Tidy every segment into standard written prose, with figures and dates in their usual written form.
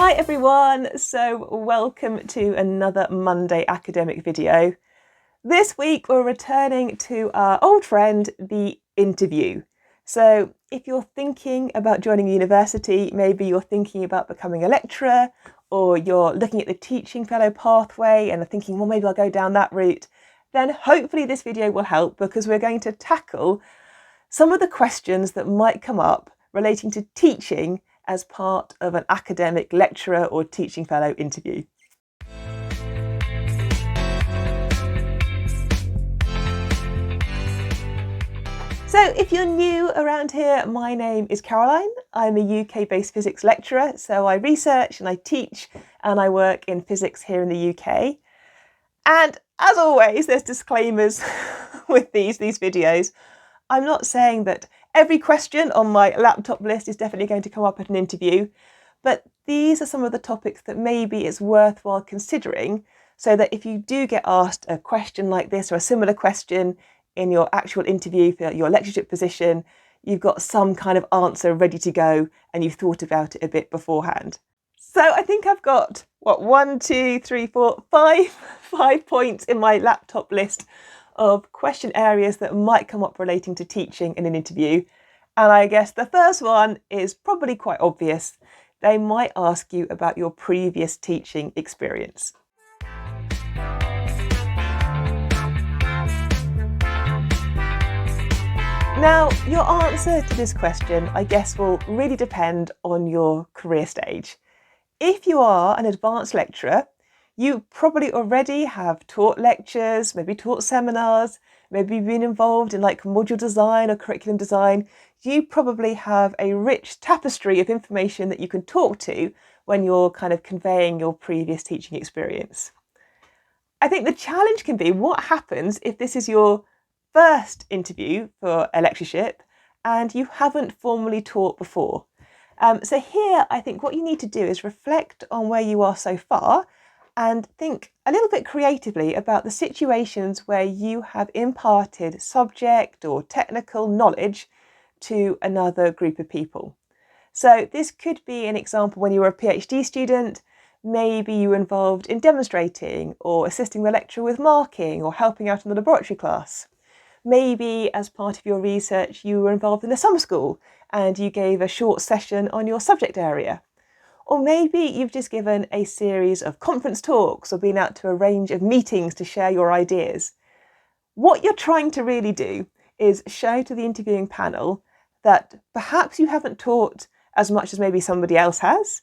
Hi everyone, so welcome to another Monday academic video. This week we're returning to our old friend, the interview. So if you're thinking about joining university, maybe you're thinking about becoming a lecturer, or you're looking at the teaching fellow pathway and are thinking, well, maybe I'll go down that route, then hopefully this video will help, because we're going to tackle some of the questions that might come up relating to teaching as part of an academic lecturer or teaching fellow interview. So if you're new around here, my name is Caroline. I'm a UK-based physics lecturer, so I research and I teach and I work in physics here in the UK. And as always, there's disclaimers with these videos. I'm not saying that every question on my laptop list is definitely going to come up at an interview, but these are some of the topics that maybe it's worthwhile considering, so that if you do get asked a question like this or a similar question in your actual interview for your lectureship position, you've got some kind of answer ready to go and you've thought about it a bit beforehand. So I think I've got, five points in my laptop list of question areas that might come up relating to teaching in an interview. And I guess the first one is probably quite obvious. They might ask you about your previous teaching experience. Now, your answer to this question, I guess, will really depend on your career stage. If you are an advanced lecturer, you probably already have taught lectures, maybe taught seminars, maybe been involved in like module design or curriculum design. You probably have a rich tapestry of information that you can talk to when you're kind of conveying your previous teaching experience. I think the challenge can be, what happens if this is your first interview for a lectureship and you haven't formally taught before? So here, I think what you need to do is reflect on where you are so far and think a little bit creatively about the situations where you have imparted subject or technical knowledge to another group of people. So this could be an example when you were a PhD student. Maybe you were involved in demonstrating or assisting the lecturer with marking or helping out in the laboratory class. Maybe as part of your research you were involved in a summer school and you gave a short session on your subject area. Or maybe you've just given a series of conference talks or been out to a range of meetings to share your ideas. What you're trying to really do is show to the interviewing panel that perhaps you haven't taught as much as maybe somebody else has,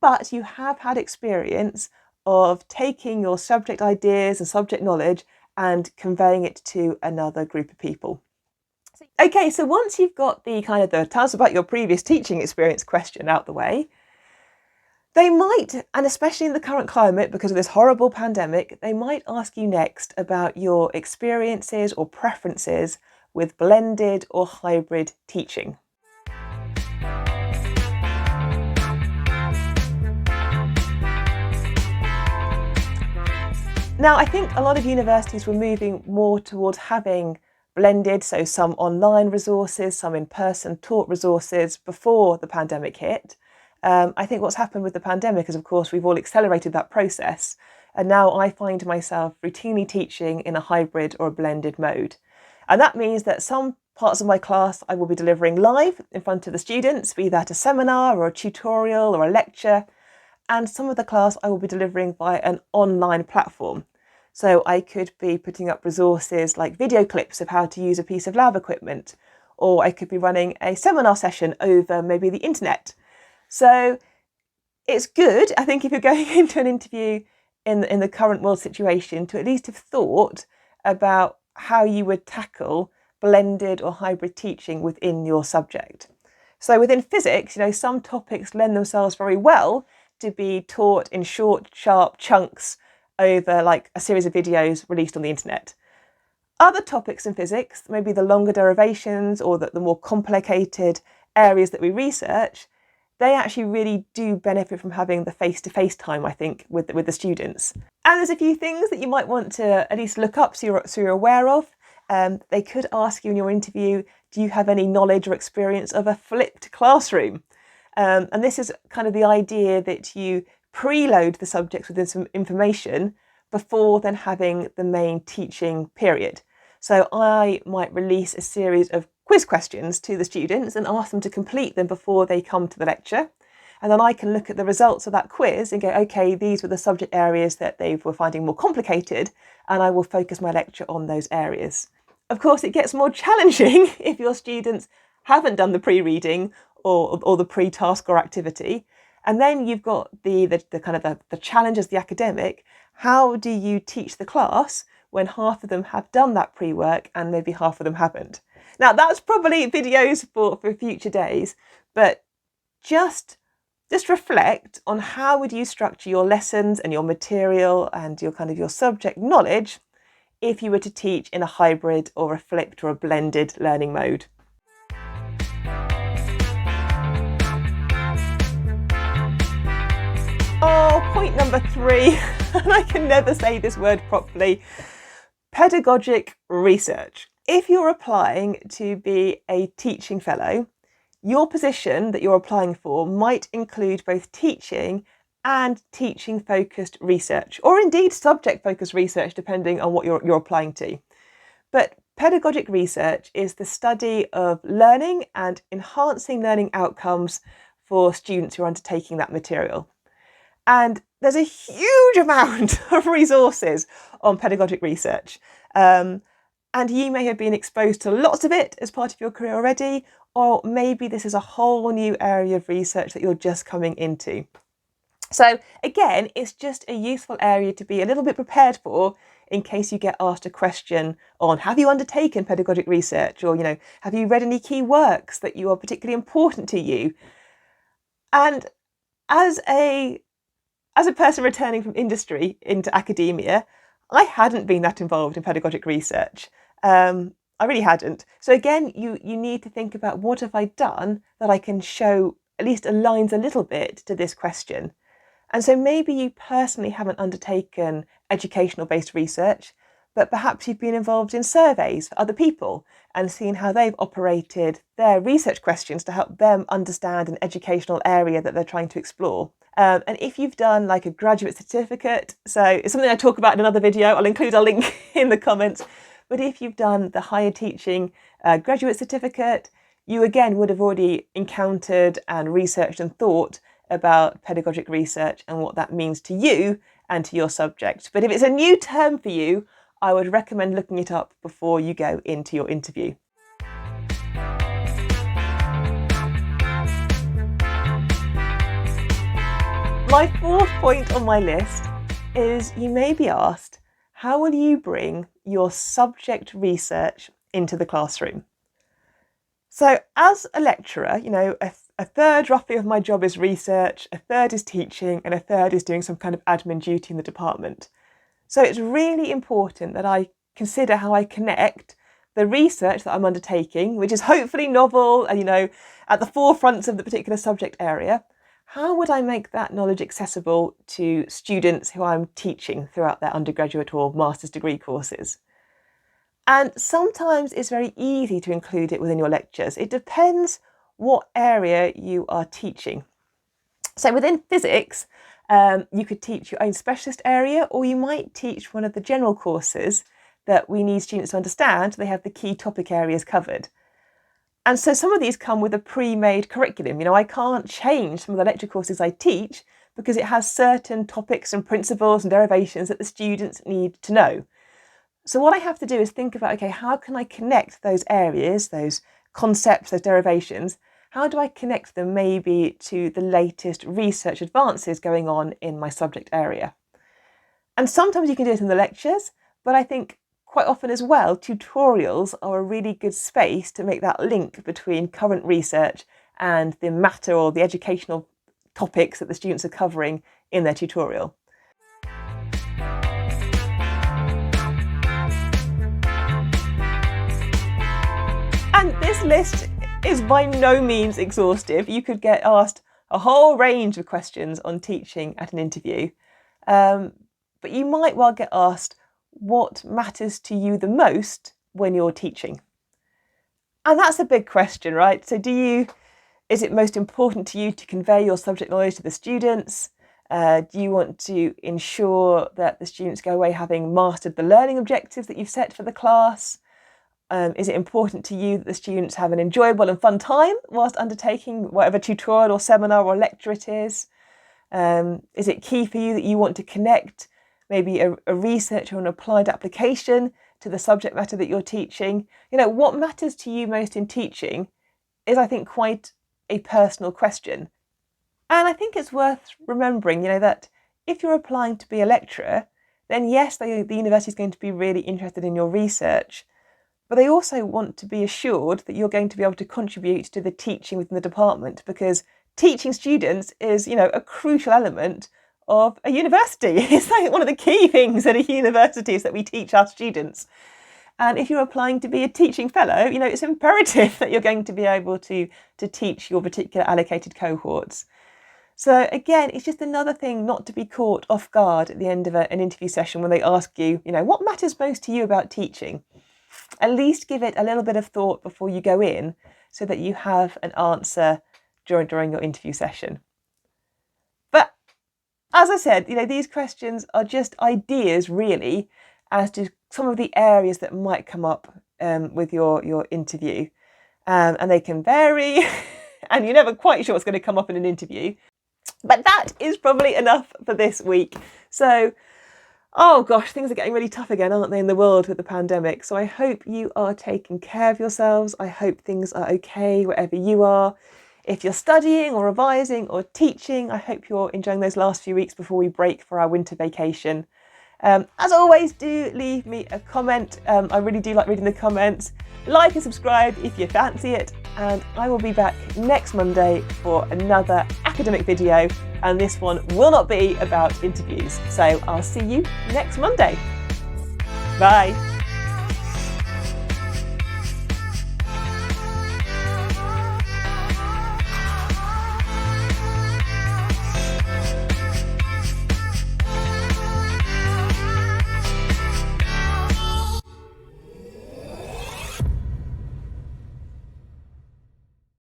but you have had experience of taking your subject ideas and subject knowledge and conveying it to another group of people. Okay, so once you've got the kind of the tell us about your previous teaching experience question out the way, they might, and especially in the current climate because of this horrible pandemic, they might ask you next about your experiences or preferences with blended or hybrid teaching. Now, I think a lot of universities were moving more towards having blended, so some online resources, some in-person taught resources before the pandemic hit. I think what's happened with the pandemic is, of course, we've all accelerated that process. And now I find myself routinely teaching in a hybrid or a blended mode. And that means that some parts of my class I will be delivering live in front of the students, be that a seminar or a tutorial or a lecture. And some of the class I will be delivering via an online platform. So I could be putting up resources like video clips of how to use a piece of lab equipment, or I could be running a seminar session over maybe the internet. So it's good, I think, if you're going into an interview in the current world situation, to at least have thought about how you would tackle blended or hybrid teaching within your subject. So within physics, some topics lend themselves very well to be taught in short, sharp chunks over like a series of videos released on the internet. Other topics in physics, maybe the longer derivations or the more complicated areas that we research, they actually really do benefit from having the face-to-face time, I think, with the students. And there's a few things that you might want to at least look up so you're aware of. They could ask you in your interview, do you have any knowledge or experience of a flipped classroom? And this is kind of the idea that you preload the subjects with some information before then having the main teaching period. So I might release a series of quiz questions to the students and ask them to complete them before they come to the lecture. And then I can look at the results of that quiz and go, okay, these were the subject areas that they were finding more complicated, and I will focus my lecture on those areas. Of course, it gets more challenging if your students haven't done the pre-reading or the pre-task or activity. And then you've got the kind of the challenge as the academic. How do you teach the class when half of them have done that pre-work and maybe half of them haven't? Now, that's probably videos for future days, but just reflect on how would you structure your lessons and your material and your subject knowledge if you were to teach in a hybrid or a flipped or a blended learning mode. Oh, point number 3, and I can never say this word properly, pedagogic research. If you're applying to be a teaching fellow, your position that you're applying for might include both teaching and teaching-focused research, or indeed subject-focused research, depending on what you're applying to. But pedagogic research is the study of learning and enhancing learning outcomes for students who are undertaking that material. And there's a huge amount of resources on pedagogic research. And you may have been exposed to lots of it as part of your career already, or maybe this is a whole new area of research that you're just coming into. So again, it's just a useful area to be a little bit prepared for in case you get asked a question on, have you undertaken pedagogic research? Or, have you read any key works that you are particularly important to you? And as a person returning from industry into academia, I hadn't been that involved in pedagogic research. I really hadn't. So again, you need to think about, what have I done that I can show at least aligns a little bit to this question. And so maybe you personally haven't undertaken educational-based research, but perhaps you've been involved in surveys for other people and seen how they've operated their research questions to help them understand an educational area that they're trying to explore. And if you've done like a graduate certificate, so it's something I talk about in another video, I'll include a link in the comments, but if you've done the higher teaching graduate certificate, you again would have already encountered and researched and thought about pedagogic research and what that means to you and to your subject. But if it's a new term for you, I would recommend looking it up before you go into your interview. My 4th point on my list is, you may be asked, how will you bring your subject research into the classroom? So as a lecturer, a third roughly of my job is research, a third is teaching, and a third is doing some kind of admin duty in the department. So it's really important that I consider how I connect the research that I'm undertaking, which is hopefully novel and, at the forefront of the particular subject area. How would I make that knowledge accessible to students who I'm teaching throughout their undergraduate or master's degree courses? And sometimes it's very easy to include it within your lectures. It depends what area you are teaching. So within physics, you could teach your own specialist area, or you might teach one of the general courses that we need students to understand so they have the key topic areas covered. And so some of these come with a pre-made curriculum. I can't change some of the lecture courses I teach because it has certain topics and principles and derivations that the students need to know. So what I have to do is think about, okay, how can I connect those areas, those concepts, those derivations? How do I connect them maybe to the latest research advances going on in my subject area? And sometimes you can do it in the lectures, but I think quite often as well, tutorials are a really good space to make that link between current research and the matter or the educational topics that the students are covering in their tutorial. And this list is by no means exhaustive. You could get asked a whole range of questions on teaching at an interview, but you might well get asked, what matters to you the most when you're teaching? And that's a big question, right? So do Is it most important to you to convey your subject knowledge to the students? Do you want to ensure that the students go away having mastered the learning objectives that you've set for the class? Is it important to you that the students have an enjoyable and fun time whilst undertaking whatever tutorial or seminar or lecture it is? Is it key for you that you want to connect maybe a research or an applied application to the subject matter that you're teaching? You know, what matters to you most in teaching is, I think, quite a personal question. And I think it's worth remembering, you know, that if you're applying to be a lecturer, then yes, the university is going to be really interested in your research, but they also want to be assured that you're going to be able to contribute to the teaching within the department, because teaching students is, you know, a crucial element of a university. It's like one of the key things at a university is that we teach our students. And if you're applying to be a teaching fellow, you know, it's imperative that you're going to be able to teach your particular allocated cohorts. So again, it's just another thing not to be caught off guard at the end of an interview session when they ask you, you know, what matters most to you about teaching? At least give it a little bit of thought before you go in so that you have an answer during your interview session. But as I said, you know, these questions are just ideas really as to some of the areas that might come up with your interview. And they can vary and you're never quite sure what's going to come up in an interview. But that is probably enough for this week. So, oh gosh, things are getting really tough again, aren't they, in the world with the pandemic? So I hope you are taking care of yourselves. I hope things are okay wherever you are. If you're studying or revising or teaching, I hope you're enjoying those last few weeks before we break for our winter vacation. As always, do leave me a comment. I really do like reading the comments. Like and subscribe if you fancy it. And I will be back next Monday for another academic video. And this one will not be about interviews. So I'll see you next Monday. Bye.